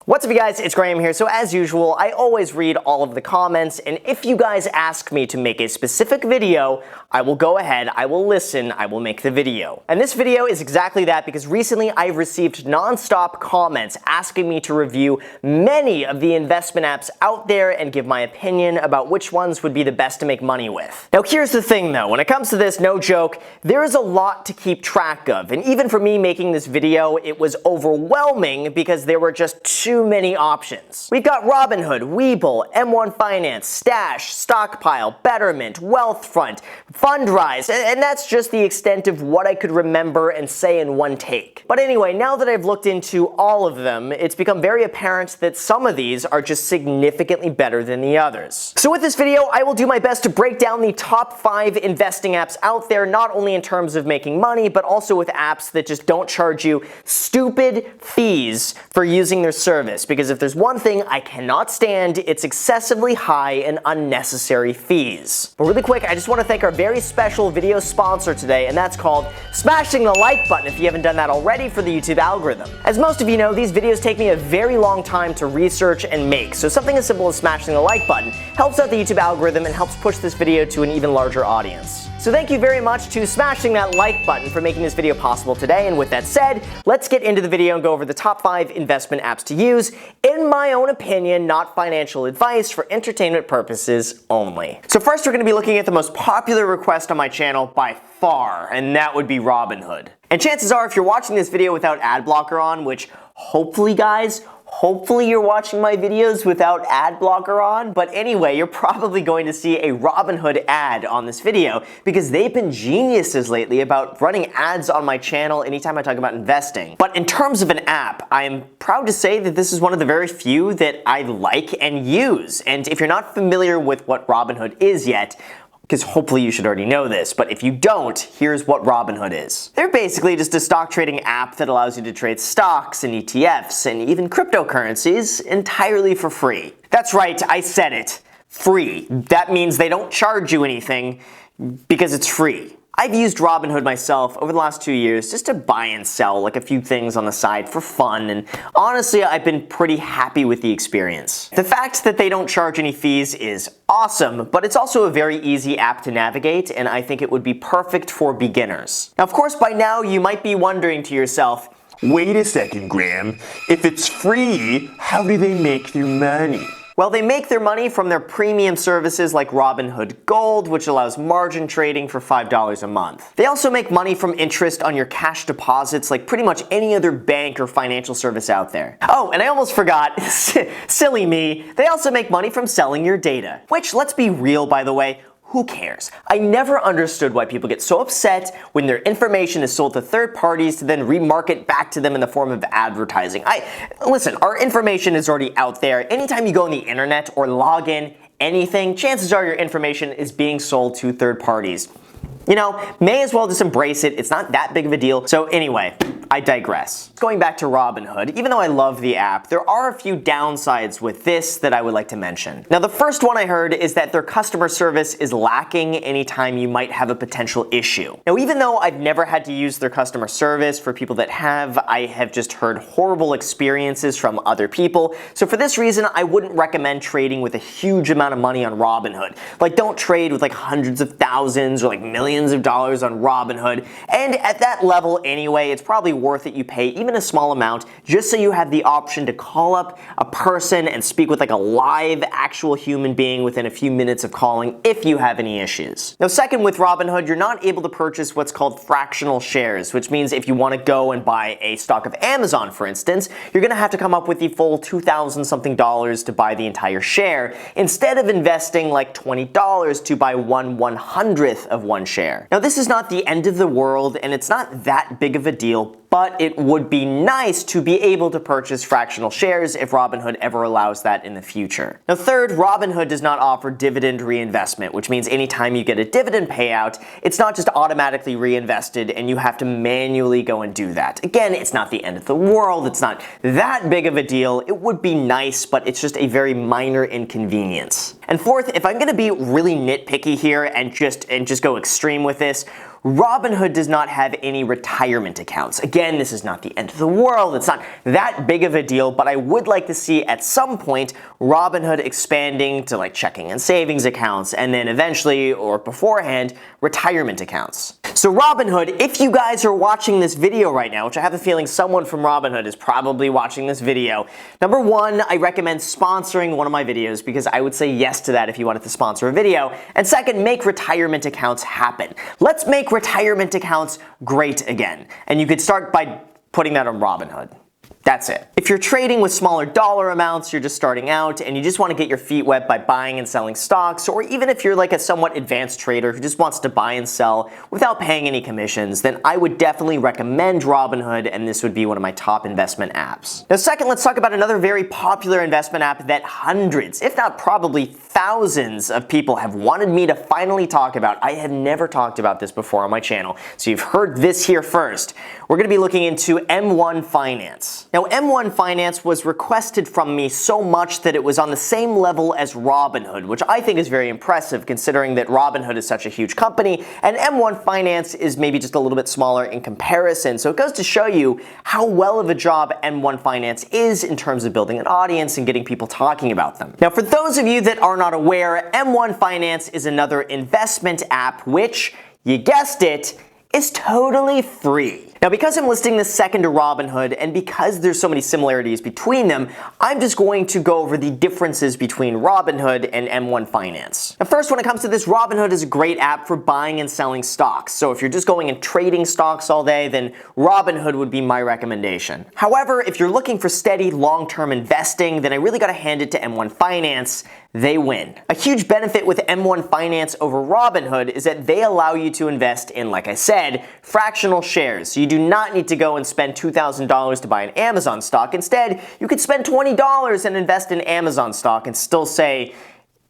What's up, you guys? It's Graham here. So as usual, I always read all of the comments, and if you guys ask me to make a specific video, I will go ahead, I will listen, I will make the video. And this video is exactly that, because recently I've received non-stop comments asking me to review many of the investment apps out there and give my opinion about which ones would be the best to make money with. Now here's the thing though, when it comes to this, no joke, there is a lot to keep track of, and even for me making this video, it was overwhelming because there were just too many options. We've got Robinhood, WEBULL, M1 Finance, Stash, Stockpile, Betterment, Wealthfront, Fundrise, and that's just the extent of what I could remember and say in one take. But anyway, now that I've looked into all of them, it's become very apparent that some of these are just significantly better than the others. So with this video, I will do my best to break down the top 5 investing apps out there, not only in terms of making money, but also with apps that just don't charge you stupid fees for using their service. Because if there's one thing I cannot stand, it's excessively high and unnecessary fees. But really quick, I just want to thank our very special video sponsor today, and that's called smashing the like button if you haven't done that already for the YouTube algorithm. As most of you know, these videos take me a very long time to research and make, so something as simple as smashing the like button helps out the YouTube algorithm and helps push this video to an even larger audience. So thank you very much to smashing that like button for making this video possible today, and with that said, let's get into the video and go over the top 5 investment apps to use, in my own opinion, not financial advice, for entertainment purposes only. So first we're going to be looking at the most popular request on my channel by far, and that would be Robinhood. And chances are, if you're watching this video without ad blocker on, which hopefully guys, hopefully you're watching my videos without ad blocker on, but anyway, you're probably going to see a Robinhood ad on this video because they've been geniuses lately about running ads on my channel anytime I talk about investing. But in terms of an app, I'm proud to say that this is one of the very few that I like and use. And if you're not familiar with what Robinhood is yet, because hopefully you should already know this, but if you don't, here's what Robinhood is. They're basically just a stock trading app that allows you to trade stocks and ETFs and even cryptocurrencies entirely for free. That's right, I said it. Free. That means they don't charge you anything because it's free. I've used Robinhood myself over the last 2 years just to buy and sell like a few things on the side for fun, and honestly I've been pretty happy with the experience. The fact that they don't charge any fees is awesome, but it's also a very easy app to navigate, and I think it would be perfect for beginners. Now of course by now you might be wondering to yourself, wait a second, Graham. If it's free, how do they make their money? Well, they make their money from their premium services like Robinhood Gold, which allows margin trading for $5 a month. They also make money from interest on your cash deposits like pretty much any other bank or financial service out there. Oh, and I almost forgot, silly me, they also make money from selling your data. Which, let's be real by the way, who cares? I never understood why people get so upset when their information is sold to third parties to then remarket back to them in the form of advertising. Listen, our information is already out there. Anytime you go on the internet or log in anything, chances are your information is being sold to third parties. You know, may as well just embrace it. It's not that big of a deal. So anyway, I digress. Going back to Robinhood, even though I love the app, there are a few downsides with this that I would like to mention. Now, the first one I heard is that their customer service is lacking anytime you might have a potential issue. Now, even though I've never had to use their customer service, for people that have, I have just heard horrible experiences from other people. So for this reason, I wouldn't recommend trading with a huge amount of money on Robinhood. Like, don't trade with like hundreds of thousands or like millions of dollars on Robinhood. And at that level anyway, it's probably worth it you pay even a small amount just so you have the option to call up a person and speak with like a live actual human being within a few minutes of calling if you have any issues. Now second, with Robinhood, you're not able to purchase what's called fractional shares, which means if you want to go and buy a stock of Amazon, for instance, you're going to have to come up with the full $2,000 something to buy the entire share, instead of investing like $20 to buy 1/100th of one share. Now this is not the end of the world, and it's not that big of a deal, but it would be nice to be able to purchase fractional shares if Robinhood ever allows that in the future. Now third, Robinhood does not offer dividend reinvestment, which means anytime you get a dividend payout, it's not just automatically reinvested and you have to manually go and do that. Again, it's not the end of the world, it's not that big of a deal. It would be nice, but it's just a very minor inconvenience. And fourth, if I'm going to be really nitpicky here and just go extreme with this, Robinhood does not have any retirement accounts. Again, this is not the end of the world. It's not that big of a deal, but I would like to see at some point Robinhood expanding to like checking and savings accounts, and then eventually or beforehand retirement accounts. So Robinhood, if you guys are watching this video right now, which I have a feeling someone from Robinhood is probably watching this video, number one, I recommend sponsoring one of my videos because I would say yes to that if you wanted to sponsor a video. And second, make retirement accounts happen. Let's make retirement accounts great again. And you could start by putting that on Robinhood. That's it. If you're trading with smaller dollar amounts, you're just starting out, and you just want to get your feet wet by buying and selling stocks, or even if you're like a somewhat advanced trader who just wants to buy and sell without paying any commissions, then I would definitely recommend Robinhood, and this would be one of my top investment apps. Now second, let's talk about another very popular investment app that hundreds, if not probably thousands of people have wanted me to finally talk about. I have never talked about this before on my channel, so you've heard this here first. We're going to be looking into M1 Finance. Now, M1 Finance was requested from me so much that it was on the same level as Robinhood, which I think is very impressive considering that Robinhood is such a huge company, and M1 Finance is maybe just a little bit smaller in comparison. So it goes to show you how well of a job M1 Finance is in terms of building an audience and getting people talking about them. Now, for those of you that are not aware, M1 Finance is another investment app which, you guessed it, is totally free. Now, because I'm listing this second to Robinhood, and because there's so many similarities between them, I'm just going to go over the differences between Robinhood and M1 Finance. Now, first, when it comes to this, Robinhood is a great app for buying and selling stocks. So if you're just going and trading stocks all day, then Robinhood would be my recommendation. However, if you're looking for steady long-term investing, then I really gotta hand it to M1 Finance. They win. A huge benefit with M1 Finance over Robinhood is that they allow you to invest in, like I said, fractional shares. So you do not need to go and spend $2,000 to buy an Amazon stock. Instead, you could spend $20 and invest in Amazon stock and still say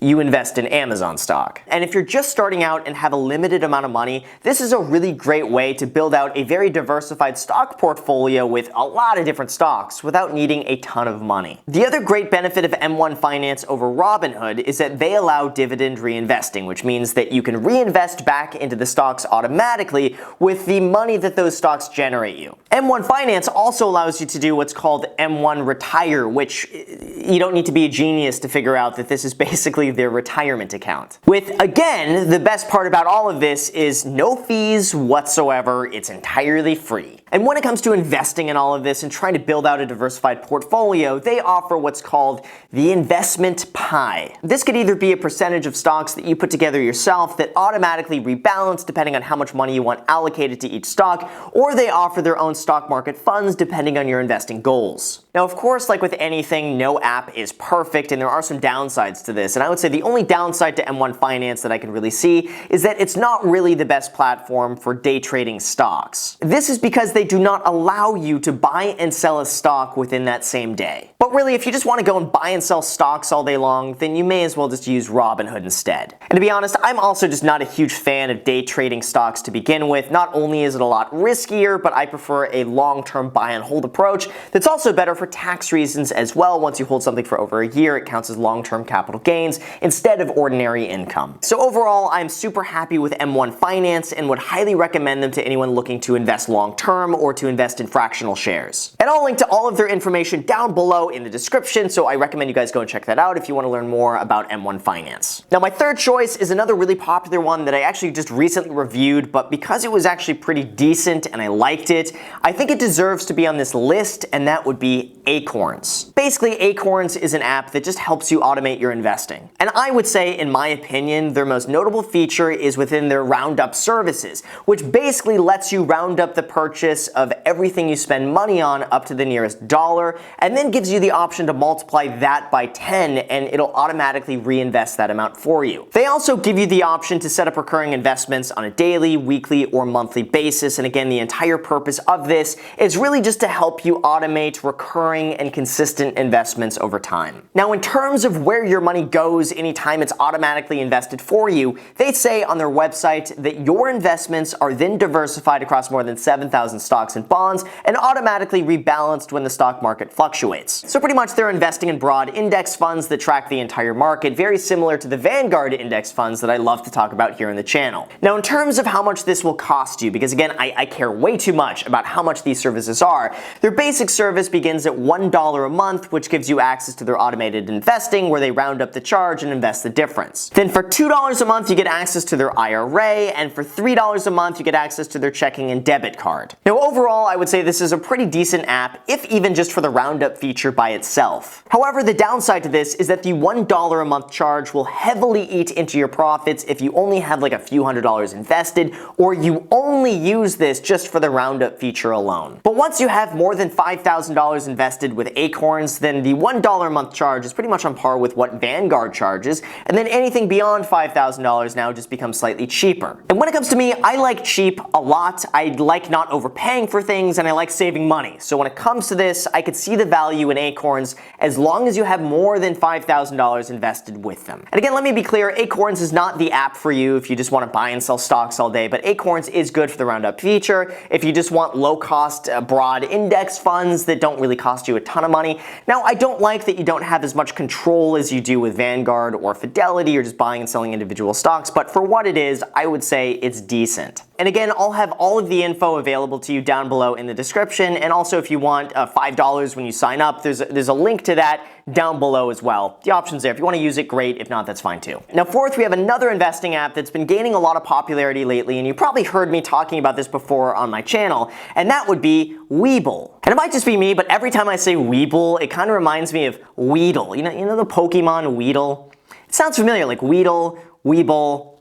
you invest in Amazon stock. And if you're just starting out and have a limited amount of money, this is a really great way to build out a very diversified stock portfolio with a lot of different stocks without needing a ton of money. The other great benefit of M1 Finance over Robinhood is that they allow dividend reinvesting, which means that you can reinvest back into the stocks automatically with the money that those stocks generate you. M1 Finance also allows you to do what's called M1 Retire, which you don't need to be a genius to figure out that this is basically their retirement account. With, again, the best part about all of this is no fees whatsoever. It's entirely free. And when it comes to investing in all of this and trying to build out a diversified portfolio, they offer what's called the investment pie. This could either be a percentage of stocks that you put together yourself that automatically rebalance depending on how much money you want allocated to each stock, or they offer their own stock market funds depending on your investing goals. Now, of course, like with anything, no app is perfect, and there are some downsides to this. And I would say the only downside to M1 Finance that I can really see is that it's not really the best platform for day trading stocks. This is because they do not allow you to buy and sell a stock within that same day. But really, if you just want to go and buy and sell stocks all day long, then you may as well just use Robinhood instead. And to be honest, I'm also just not a huge fan of day trading stocks to begin with. Not only is it a lot riskier, but I prefer a long-term buy and hold approach that's also better for tax reasons as well. Once you hold something for over a year, it counts as long-term capital gains instead of ordinary income. So overall, I'm super happy with M1 Finance and would highly recommend them to anyone looking to invest long-term or to invest in fractional shares. And I'll link to all of their information down below in the description, so I recommend you guys go and check that out if you want to learn more about M1 Finance. Now, my third choice is another really popular one that I actually just recently reviewed, but because it was actually pretty decent and I liked it, I think it deserves to be on this list, and that would be ACORNS. Basically, ACORNS is an app that just helps you automate your investing. And I would say, in my opinion, their most notable feature is within their roundup services, which basically lets you round up the purchase of everything you spend money on up to the nearest dollar, and then gives you the option to multiply that by 10, and it'll automatically reinvest that amount for you. They also give you the option to set up recurring investments on a daily, weekly, or monthly basis, and again, the entire purpose of this is really just to help you automate recurring and consistent investments over time. Now, in terms of where your money goes anytime it's automatically invested for you, they say on their website that your investments are then diversified across more than 7,000 stocks and bonds and automatically rebalanced when the stock market fluctuates. So So pretty much they're investing in broad index funds that track the entire market, very similar to the Vanguard index funds that I love to talk about here on the channel. Now in terms of how much this will cost you, because again, I care way too much about how much these services are, their basic service begins at $1 a month, which gives you access to their automated investing where they round up the charge and invest the difference. Then for $2 a month, you get access to their IRA, and for $3 a month, you get access to their checking and debit card. Now overall, I would say this is a pretty decent app, if even just for the roundup feature by itself. However, the downside to this is that the $1 a month charge will heavily eat into your profits if you only have like a few $100s invested, or you only use this just for the roundup feature alone. But once you have more than $5,000 invested with ACORNS, then the $1 a month charge is pretty much on par with what Vanguard charges, and then anything beyond $5,000 now just becomes slightly cheaper. And when it comes to me, I like cheap a lot. I like not overpaying for things, and I like saving money. So when it comes to this, I could see the value in ACORNS as long as you have more than $5,000 invested with them. And again, let me be clear, ACORNS is not the app for you if you just want to buy and sell stocks all day, but ACORNS is good for the roundup feature if you just want low-cost, broad index funds that don't really cost you a ton of money. Now, I don't like that you don't have as much control as you do with Vanguard or Fidelity or just buying and selling individual stocks, but for what it is, I would say it's decent. And again, I'll have all of the info available to you down below in the description, and also if you want $5 when you sign up, there's a link to that down below as well. The option's there. If you want to use it, great. If not, that's fine too. Now fourth, we have another investing app that's been gaining a lot of popularity lately, and you probably heard me talking about this before on my channel, and that would be WEBULL. And it might just be me, but every time I say WEBULL, it kind of reminds me of Weedle. You know the Pokemon Weedle? It sounds familiar, like Weedle, Weeble,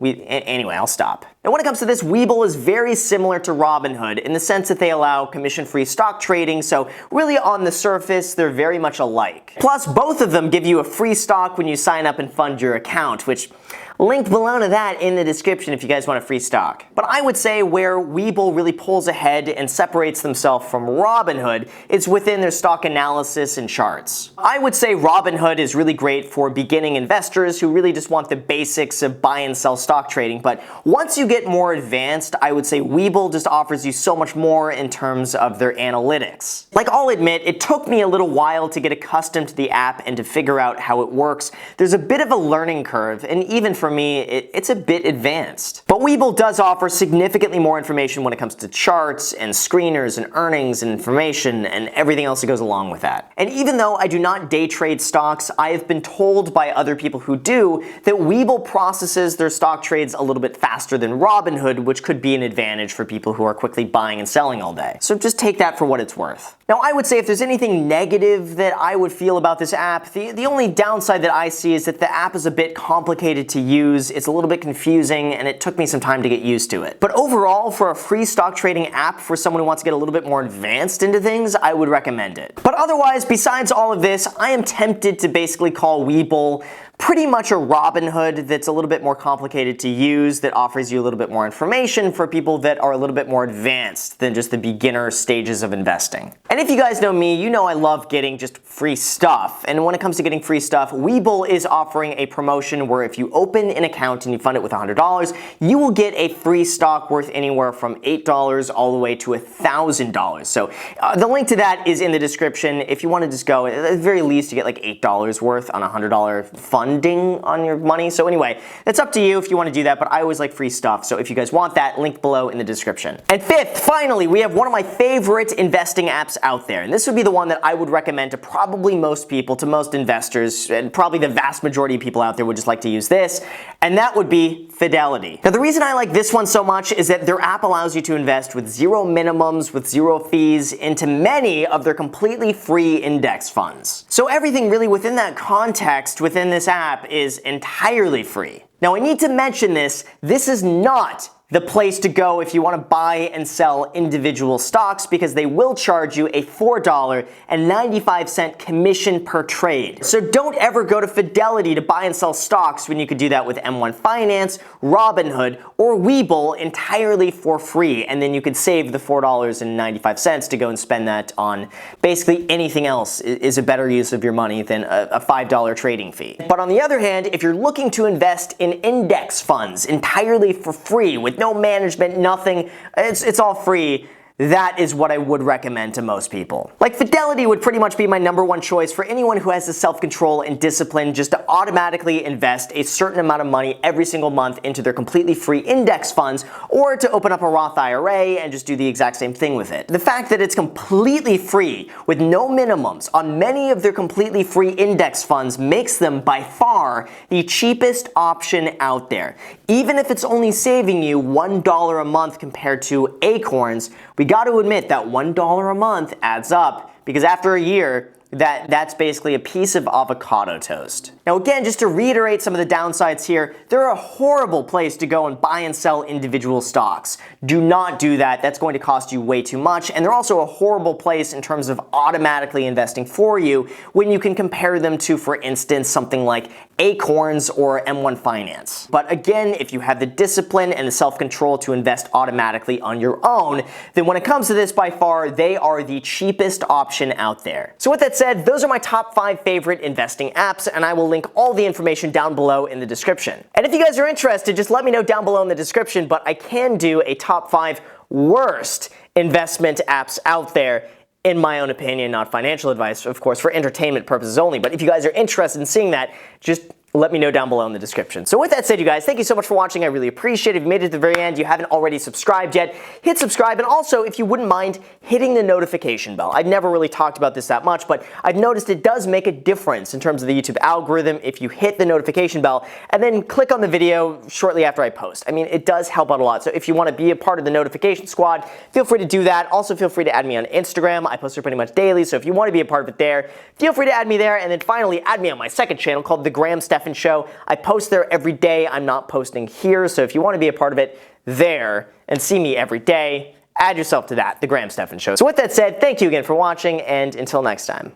anyway, I'll stop. And when it comes to this, WEBULL is very similar to Robinhood in the sense that they allow commission-free stock trading, so really on the surface, they're very much alike. Plus, both of them give you a free stock when you sign up and fund your account, which linked below to that in the description if you guys want a free stock. But I would say where WEBULL really pulls ahead and separates themselves from Robinhood is within their stock analysis and charts. I would say Robinhood is really great for beginning investors who really just want the basics of buy and sell stock trading, but once you get more advanced, I would say WEBULL just offers you so much more in terms of their analytics. Like, I'll admit, it took me a little while to get accustomed to the app and to figure out how it works. There's a bit of a learning curve, and even for me, it's a bit advanced. But WEBULL does offer significantly more information when it comes to charts and screeners and earnings and information and everything else that goes along with that. And even though I do not day trade stocks, I have been told by other people who do that WEBULL processes their stock trades a little bit faster than Robinhood, which could be an advantage for people who are quickly buying and selling all day. So just take that for what it's worth. Now, I would say if there's anything negative that I would feel about this app, the only downside that I see is that the app is a bit complicated to use, it's a little bit confusing, and it took me some time to get used to it. But overall, for a free stock trading app for someone who wants to get a little bit more advanced into things, I would recommend it. But otherwise, besides all of this, I am tempted to basically call WEBULL pretty much a Robinhood that's a little bit more complicated to use, that offers you a little bit more information for people that are a little bit more advanced than just the beginner stages of investing. And if you guys know me, you know I love getting just free stuff. And when it comes to getting free stuff, WEBULL is offering a promotion where if you open an account and you fund it with $100, you will get a free stock worth anywhere from $8 all the way to $1,000. So the link to that is in the description. If you want to just go, at the very least, you get like $8 worth on a $100 funding on your money. So anyway, it's up to you if you want to do that, but I always like free stuff. So if you guys want that, link below in the description. And fifth, finally, we have one of my favorite investing apps out there. And this would be the one that I would recommend to probably most people, to most investors, and probably the vast majority of people out there would just like to use this. And that would be Fidelity. Now, the reason I like this one so much is that their app allows you to invest with zero minimums, with zero fees, into many of their completely free index funds. So everything really within that context, within this app, is entirely free. Now, I need to mention this is not the place to go if you want to buy and sell individual stocks, because they will charge you a $4.95 commission per trade. So don't ever go to Fidelity to buy and sell stocks when you could do that with M1 Finance, Robinhood, or WEBULL entirely for free, and then you could save the $4.95 to go and spend that on basically anything else is a better use of your money than a $5 trading fee. But on the other hand, if you're looking to invest in index funds entirely for free with no management, nothing, it's all free, that is what I would recommend to most people. Like Fidelity would pretty much be my #1 choice for anyone who has the self-control and discipline just to automatically invest a certain amount of money every single month into their completely free index funds, or to open up a Roth IRA and just do the exact same thing with it. The fact that it's completely free with no minimums on many of their completely free index funds makes them by far the cheapest option out there. Even if it's only saving you $1 a month compared to ACORNS, we got to admit that $1 a month adds up, because after a year, that's basically a piece of avocado toast. Now again, just to reiterate some of the downsides here, they're a horrible place to go and buy and sell individual stocks. Do not do that. That's going to cost you way too much, and they're also a horrible place in terms of automatically investing for you when you can compare them to, for instance, something like ACORNS or M1 Finance. But again, if you have the discipline and the self-control to invest automatically on your own, then when it comes to this, by far, they are the cheapest option out there. So with that said, those are my top 5 favorite investing apps, and I will link all the information down below in the description. And if you guys are interested, just let me know down below in the description, but I can do a top 5 worst investment apps out there, in my own opinion, not financial advice, of course, for entertainment purposes only. But if you guys are interested in seeing that, just let me know down below in the description. So with that said, you guys, thank you so much for watching. I really appreciate it. If you made it to the very end, you haven't already subscribed yet, hit subscribe. And also, if you wouldn't mind hitting the notification bell. I've never really talked about this that much, but I've noticed it does make a difference in terms of the YouTube algorithm if you hit the notification bell and then click on the video shortly after I post. I mean, it does help out a lot. So if you want to be a part of the notification squad, feel free to do that. Also, feel free to add me on Instagram. I post there pretty much daily, so if you want to be a part of it there, feel free to add me there. And then finally, add me on my second channel called The Graham Stephan Show. I post there every day. I'm not posting here, so if you want to be a part of it there and see me every day, add yourself to that, The Graham Stephan Show. So with that said, thank you again for watching, and until next time.